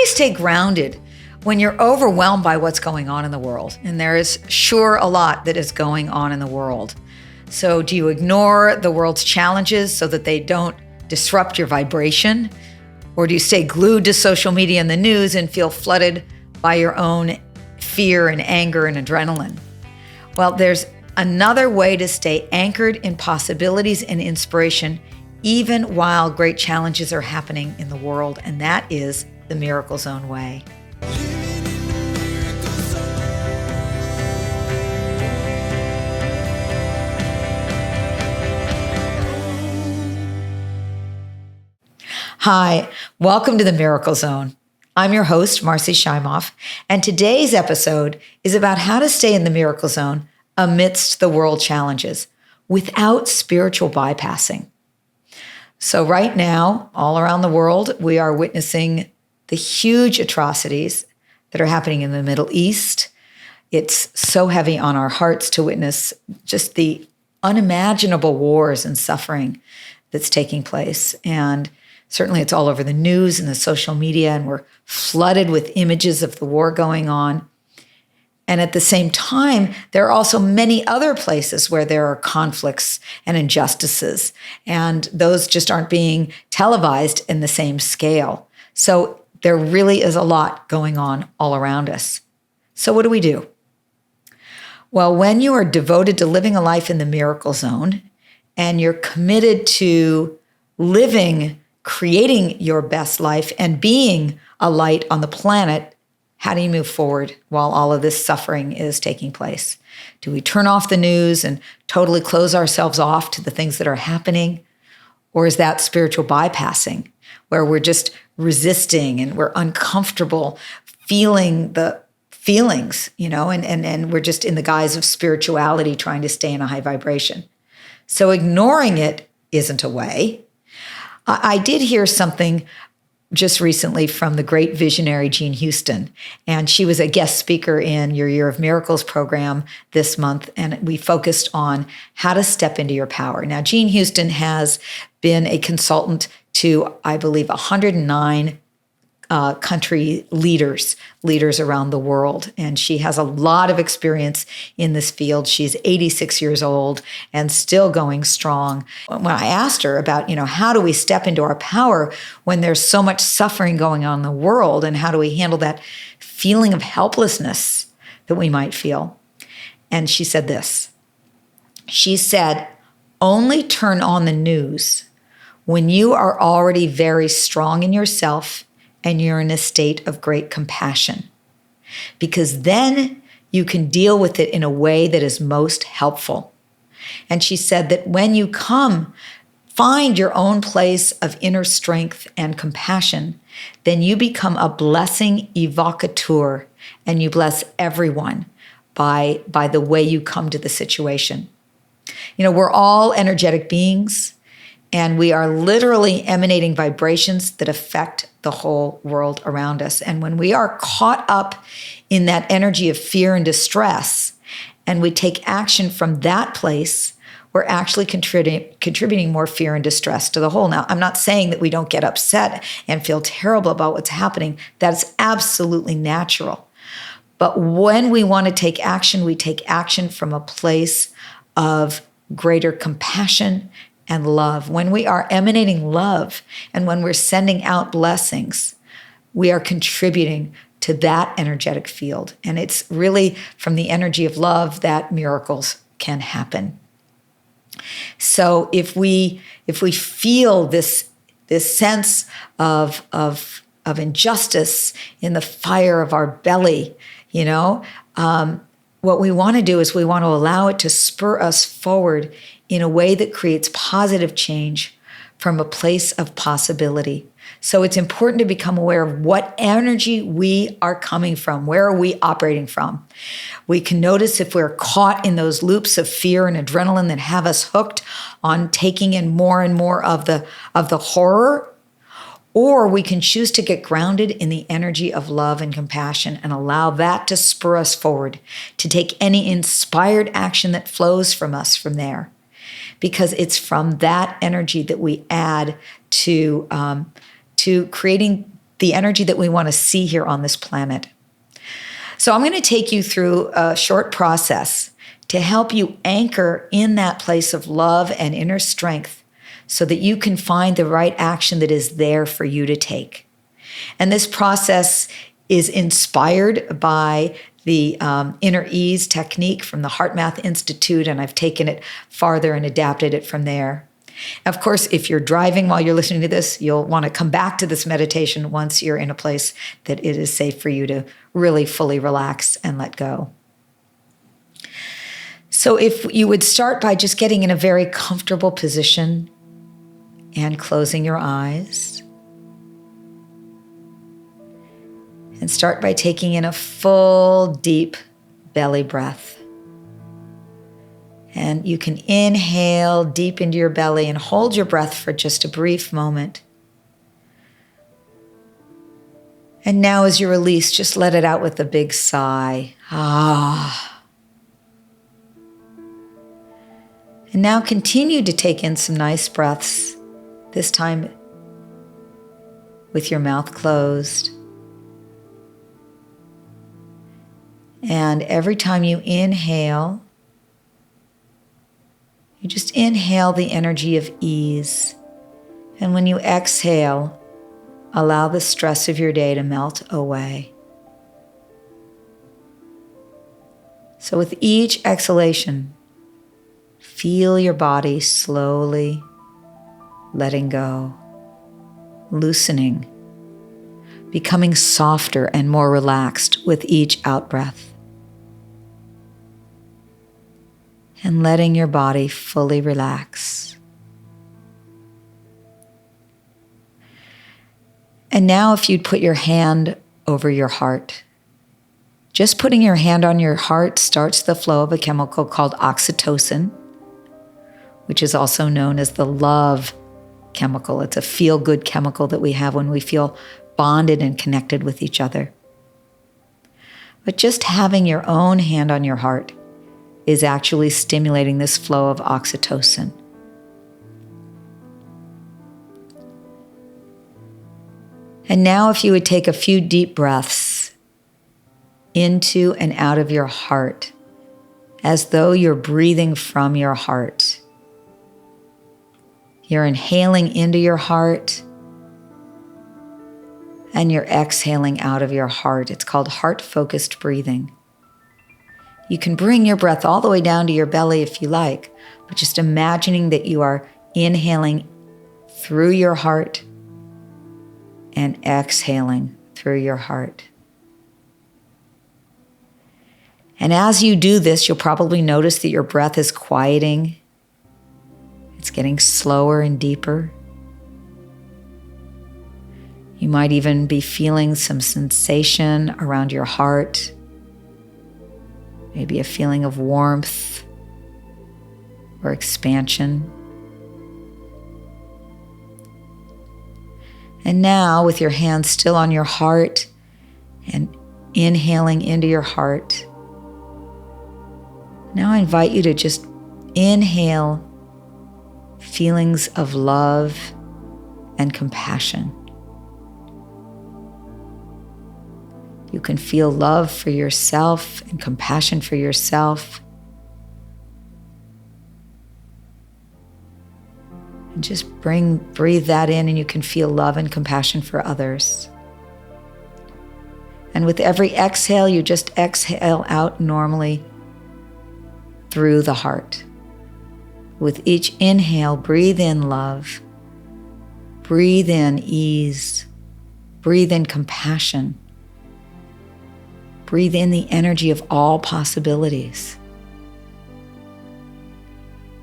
stay grounded when you're overwhelmed by what's going on in the world? And there is sure a lot that is going on in the world. So do you ignore the world's challenges so that they don't disrupt your vibration? Or do you stay glued to social media and the news and feel flooded by your own fear and anger and adrenaline? Well, there's another way to stay anchored in possibilities and inspiration, even while great challenges are happening in the world, and that is the Miracle Zone way. Hi, welcome to the Miracle Zone. I'm your host, Marci Shimoff, and today's episode is about how to stay in the Miracle Zone amidst the world challenges without spiritual bypassing. So right now, all around the world, we are witnessing the huge atrocities that are happening in the Middle East. It's so heavy on our hearts to witness just the unimaginable wars and suffering that's taking place. And certainly it's all over the news and the social media, and we're flooded with images of the war going on. And at the same time, there are also many other places where there are conflicts and injustices, and those just aren't being televised in the same scale. So there really is a lot going on all around us. So what do we do? Well, when you are devoted to living a life in the Miracle Zone, and you're committed to creating your best life and being a light on the planet, how do you move forward while all of this suffering is taking place? Do we turn off the news and totally close ourselves off to the things that are happening? Or is that spiritual bypassing, where we're just resisting and we're uncomfortable feeling the feelings, and we're just in the guise of spirituality trying to stay in a high vibration? So ignoring it isn't a way. I did hear something just recently from the great visionary Jean Houston, and she was a guest speaker in your Year of Miracles program this month, and we focused on how to step into your power. Now, Jean Houston has been a consultant to, I believe, 109 country leaders around the world. And she has a lot of experience in this field. She's 86 years old and still going strong. When I asked her about, how do we step into our power when there's so much suffering going on in the world, and how do we handle that feeling of helplessness that we might feel? And she said this. She said, only turn on the news when you are already very strong in yourself and you're in a state of great compassion, because then you can deal with it in a way that is most helpful. And she said that when you find your own place of inner strength and compassion, then you become a blessing evocateur, and you bless everyone by the way you come to the situation. We're all energetic beings, and we are literally emanating vibrations that affect the whole world around us. And when we are caught up in that energy of fear and distress, and we take action from that place, we're actually contributing more fear and distress to the whole. Now, I'm not saying that we don't get upset and feel terrible about what's happening. That's absolutely natural. But when we want to take action, we take action from a place of greater compassion and love. When we are emanating love and when we're sending out blessings, we are contributing to that energetic field. And it's really from the energy of love that miracles can happen. So if we feel this sense of injustice in the fire of our belly, what we want to do is we want to allow it to spur us forward in a way that creates positive change from a place of possibility. So it's important to become aware of what energy we are coming from. Where are we operating from? We can notice if we're caught in those loops of fear and adrenaline that have us hooked on taking in more and more of the horror, or we can choose to get grounded in the energy of love and compassion and allow that to spur us forward, to take any inspired action that flows from us from there. Because it's from that energy that we add to creating the energy that we want to see here on this planet. So I'm going to take you through a short process to help you anchor in that place of love and inner strength so that you can find the right action that is there for you to take. And this process is inspired by the Inner Ease technique from the HeartMath Institute, and I've taken it farther and adapted it from there. Of course, if you're driving while you're listening to this, you'll want to come back to this meditation once you're in a place that it is safe for you to really fully relax and let go. So if you would start by just getting in a very comfortable position and closing your eyes. And start by taking in a full, deep belly breath. And you can inhale deep into your belly and hold your breath for just a brief moment. And now as you release, just let it out with a big sigh. Ah. And now continue to take in some nice breaths, this time with your mouth closed. And every time you inhale, you just inhale the energy of ease. And when you exhale, allow the stress of your day to melt away. So with each exhalation, feel your body slowly letting go, loosening, becoming softer and more relaxed with each out-breath. And letting your body fully relax. And now if you'd put your hand over your heart. Just putting your hand on your heart starts the flow of a chemical called oxytocin, which is also known as the love chemical. It's a feel-good chemical that we have when we feel bonded and connected with each other. But just having your own hand on your heart is actually stimulating this flow of oxytocin. And now if you would take a few deep breaths into and out of your heart, as though you're breathing from your heart. You're inhaling into your heart, and you're exhaling out of your heart. It's called heart-focused breathing. You can bring your breath all the way down to your belly if you like, but just imagining that you are inhaling through your heart and exhaling through your heart. And as you do this, you'll probably notice that your breath is quieting. It's getting slower and deeper. You might even be feeling some sensation around your heart. Maybe a feeling of warmth or expansion. And now, with your hands still on your heart and inhaling into your heart, now I invite you to just inhale feelings of love and compassion. You can feel love for yourself and compassion for yourself. And just breathe that in, and you can feel love and compassion for others. And with every exhale, you just exhale out normally through the heart. With each inhale, breathe in love. Breathe in ease. Breathe in compassion. Breathe in the energy of all possibilities.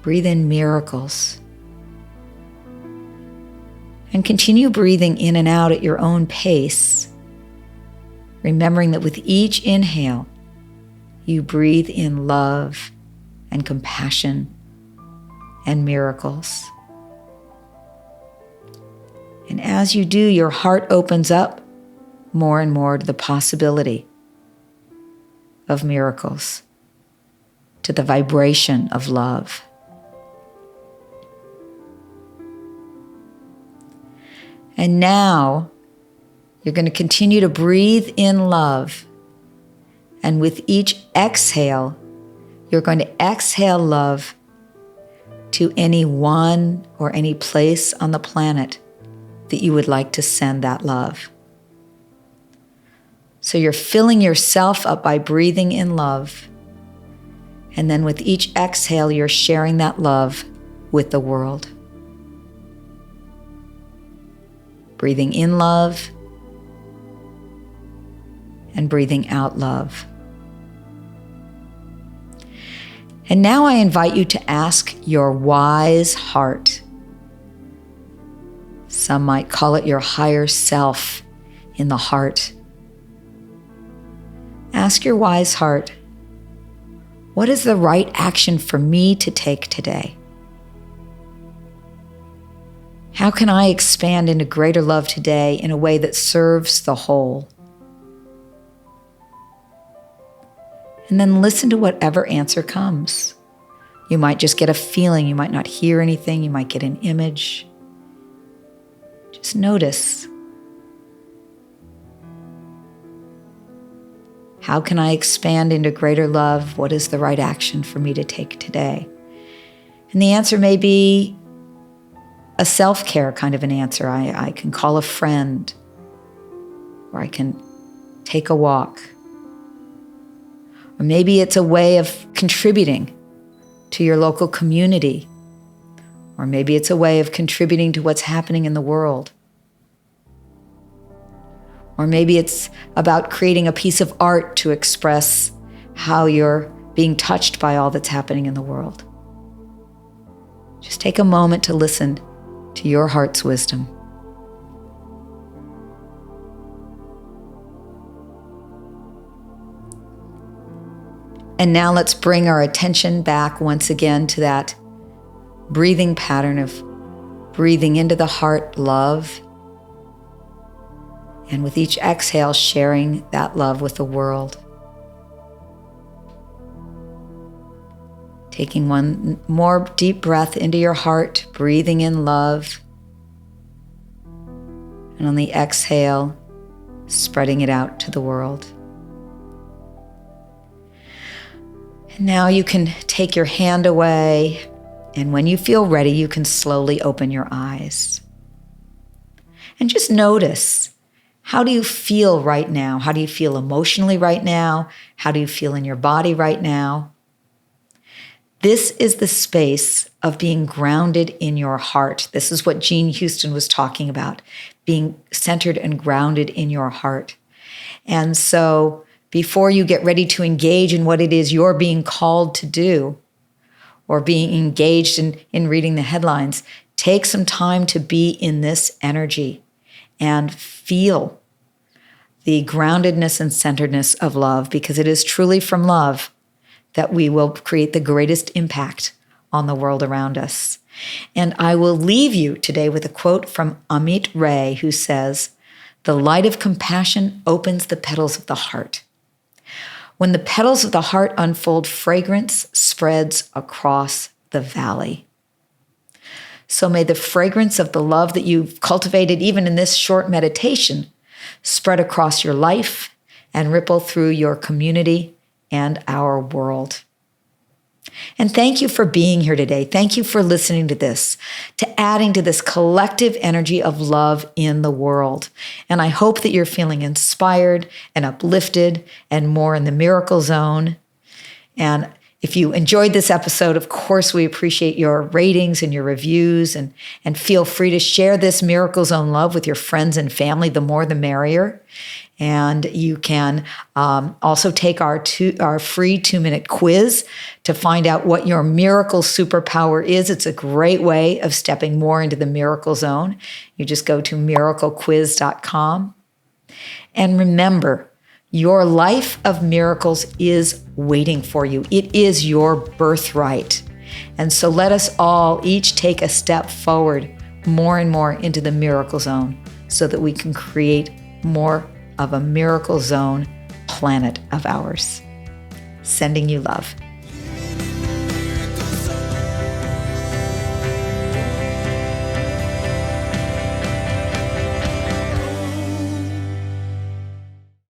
Breathe in miracles. And continue breathing in and out at your own pace, remembering that with each inhale, you breathe in love and compassion and miracles. And as you do, your heart opens up more and more to the possibility of miracles, to the vibration of love. And now, You're going to continue to breathe in love. And with each exhale, you're going to exhale love to anyone or any place on the planet that you would like to send that love. So you're filling yourself up by breathing in love. And then with each exhale, you're sharing that love with the world. Breathing in love and breathing out love. And now I invite you to ask your wise heart. Some might call it your higher self in the heart. Ask your wise heart, what is the right action for me to take today? How can I expand into greater love today in a way that serves the whole? And then listen to whatever answer comes. You might just get a feeling, you might not hear anything, you might get an image. Just notice. How can I expand into greater love? What is the right action for me to take today? And the answer may be a self-care kind of an answer. I can call a friend, or I can take a walk. Or maybe it's a way of contributing to your local community. Or maybe it's a way of contributing to what's happening in the world. Or maybe it's about creating a piece of art to express how you're being touched by all that's happening in the world. Just take a moment to listen to your heart's wisdom. And now let's bring our attention back once again to that breathing pattern of breathing into the heart love, and with each exhale sharing that love with the world. Taking one more deep breath into your heart, breathing in love, and on the exhale, spreading it out to the world. And now you can take your hand away, and when you feel ready, you can slowly open your eyes. And just notice, how do you feel right now? How do you feel emotionally right now? How do you feel in your body right now? This is the space of being grounded in your heart. This is what Jean Houston was talking about, being centered and grounded in your heart. And so before you get ready to engage in what it is you're being called to do, or being engaged in reading the headlines, take some time to be in this energy and feel the groundedness and centeredness of love, because it is truly from love that we will create the greatest impact on the world around us. And I will leave you today with a quote from Amit Ray, who says, "The light of compassion opens the petals of the heart. When the petals of the heart unfold, fragrance spreads across the valley." So may the fragrance of the love that you've cultivated even in this short meditation spread across your life and ripple through your community and our world. And thank you for being here today. Thank you for listening to this, to adding to this collective energy of love in the world. And I hope that you're feeling inspired and uplifted and more in the miracle zone. And if you enjoyed this episode, of course, we appreciate your ratings and your reviews, and feel free to share this Miracle Zone love with your friends and family. The more, the merrier. And you can also take our free 2-minute quiz to find out what your miracle superpower is. It's a great way of stepping more into the miracle zone. You just go to miraclequiz.com. And remember, your life of miracles is waiting for you. It is your birthright. And so let us all each take a step forward more and more into the miracle zone so that we can create more of a miracle zone planet of ours. Sending you love.